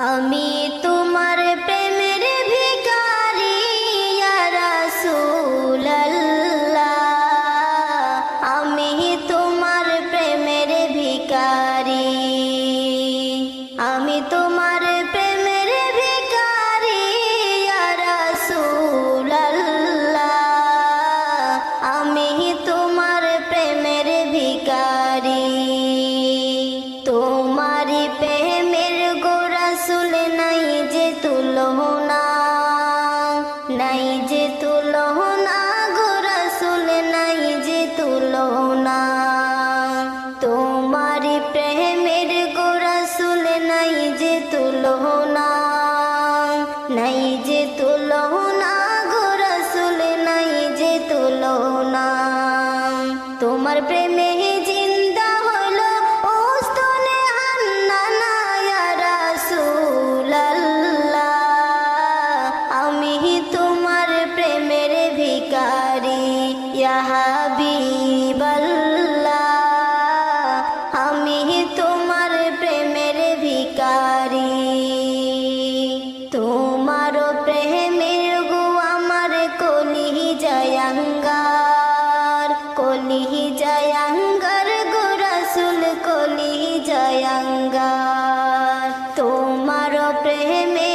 আমি তোমার প্রেমের ভিখারি ইয়া রাসূলুল্লাহ, আমি তোমার প্রেমের ভিখারি, আমি তোমার প্রেমের ভিখারি ইয়া রাসূলুল্লাহ, আমি তোমার প্রেমের ভিখারি। তোমারি প্রেমের গো রাসূল নাই যে তুলনা, নাই যে তুলনা গো রাসূল নাই যে তুলনা। তোমারি প্রেমের গো রাসূল নাই যে তুলনা, নাই যে তুলনা গো রাসূল নাই যে তুলনা। তোমার প্রেমে জিন্দা হলো ওস্তনে হান্নানা ইয়া রাসূলুল্লাহ, আমি তোমার প্রেমের ভিখারি ইয়া হাবিবাল্লাহ, আমি তোমার প্রেমের ভিখারি। তোমার প্রেমের গো আমার কলিজায় আঙ্গার, কলিজায় আঙ্গার গো রাসূল কলিজায় আঙ্গার। তোমার প্রেমে